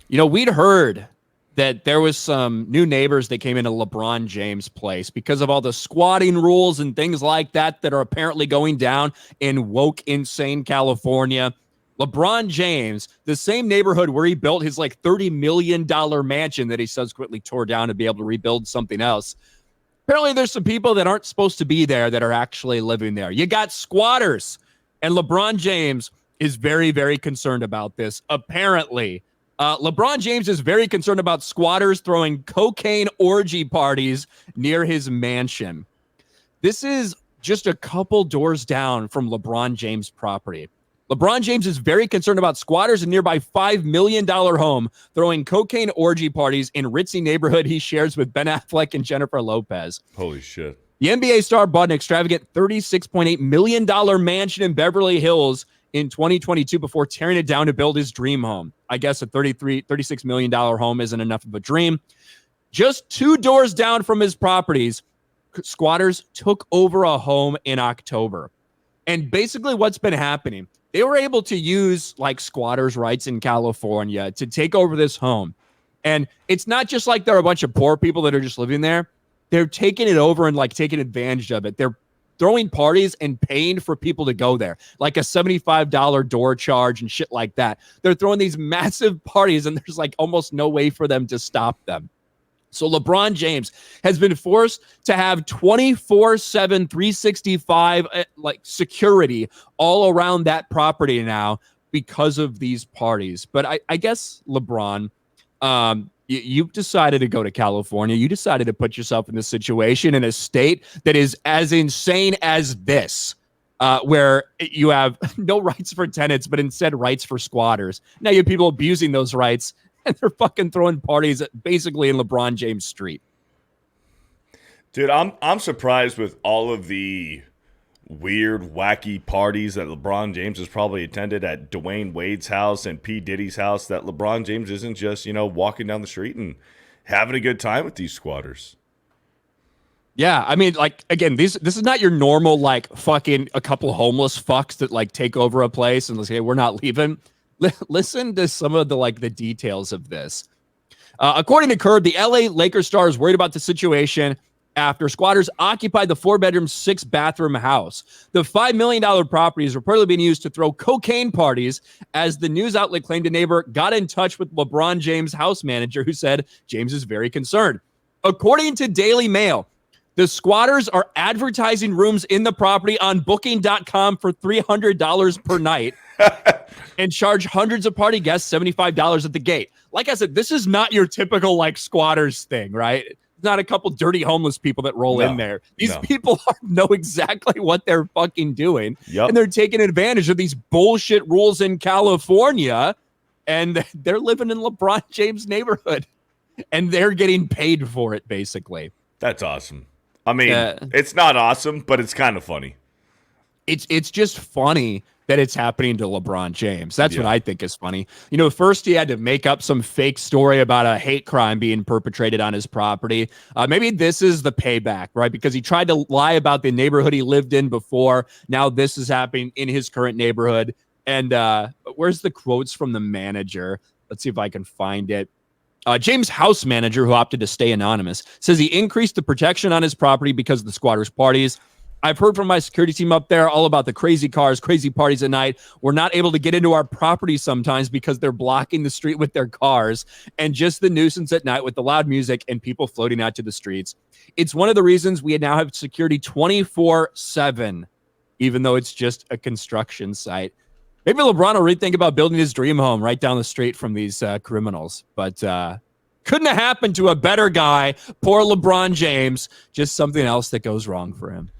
We'd heard that there was some new neighbors that came into LeBron James' place because of all the squatting rules and things like that that are apparently going down in woke, insane California. LeBron James, the same neighborhood where he built his like $30 million mansion that he subsequently tore down to be able to rebuild something else. Apparently, there's some people that aren't supposed to be there that are actually living there. You got squatters, and LeBron James is very, very concerned about this. Apparently, LeBron James is very concerned about squatters throwing cocaine orgy parties near his mansion. This is just a couple doors down from LeBron James' property. LeBron James is very concerned about squatters in nearby $5 million home throwing cocaine orgy parties in ritzy neighborhood he shares with Ben Affleck and Jennifer Lopez. Holy shit. The NBA star bought an extravagant $36.8 million mansion in Beverly Hills in 2022 before tearing it down to build his dream home. I guess a $36 million home isn't enough of a dream. Just 2 doors down from his properties, squatters took over a home in October. And basically what's been happening, they were able to use like squatters' rights in California to take over this home. And it's not just like there are a bunch of poor people that are just living there. They're taking it over and like taking advantage of it. They're throwing parties and paying for people to go there, like a $75 door charge and shit like that. They're throwing these massive parties and there's like almost no way for them to stop them. So LeBron James has been forced to have 24/7, 365 like security all around that property now because of these parties. But I guess LeBron, you've decided to go to California. You decided to put yourself in this situation in a state that is as insane as this, where you have no rights for tenants, but instead rights for squatters. Now you have people abusing those rights, and they're fucking throwing parties basically in LeBron James Street. Dude, I'm surprised with all of the weird, wacky parties that LeBron James has probably attended at Dwayne Wade's house and P. Diddy's house, that LeBron James isn't just, walking down the street and having a good time with these squatters. Yeah, I mean, like, again, this is not your normal, like, fucking a couple homeless fucks that, like, take over a place and say, hey, we're not leaving. Listen to some of the details of this. According to Curb, the LA Lakers star is worried about the situation after squatters occupied the 4-bedroom, 6-bathroom house. The $5 million property is reportedly being used to throw cocaine parties, as the news outlet claimed a neighbor got in touch with LeBron James' house manager, who said James is very concerned. According to Daily Mail, the squatters are advertising rooms in the property on Booking.com for $300 per night and charge hundreds of party guests $75 at the gate. Like I said, this is not your typical like squatters thing, right? It's not a couple dirty homeless people that roll in there. These people know exactly what they're fucking doing. Yep. And they're taking advantage of these bullshit rules in California, and they're living in LeBron James' neighborhood, and they're getting paid for it, basically. That's awesome. I mean, it's not awesome, but it's kind of funny. It's just funny that it's happening to LeBron James. That's what I think is funny. First he had to make up some fake story about a hate crime being perpetrated on his property. Maybe this is the payback, right? Because he tried to lie about the neighborhood he lived in before. Now this is happening in his current neighborhood. And where's the quotes from the manager? Let's see if I can find it. James' house manager, who opted to stay anonymous, says he increased the protection on his property because of the squatters' parties. I've heard from my security team up there all about the crazy cars, crazy parties at night. We're not able to get into our property sometimes because they're blocking the street with their cars, and just the nuisance at night with the loud music and people floating out to the streets. It's one of the reasons we now have security 24/7, even though it's just a construction site. Maybe LeBron will rethink about building his dream home right down the street from these criminals. But couldn't have happened to a better guy. Poor LeBron James. Just something else that goes wrong for him.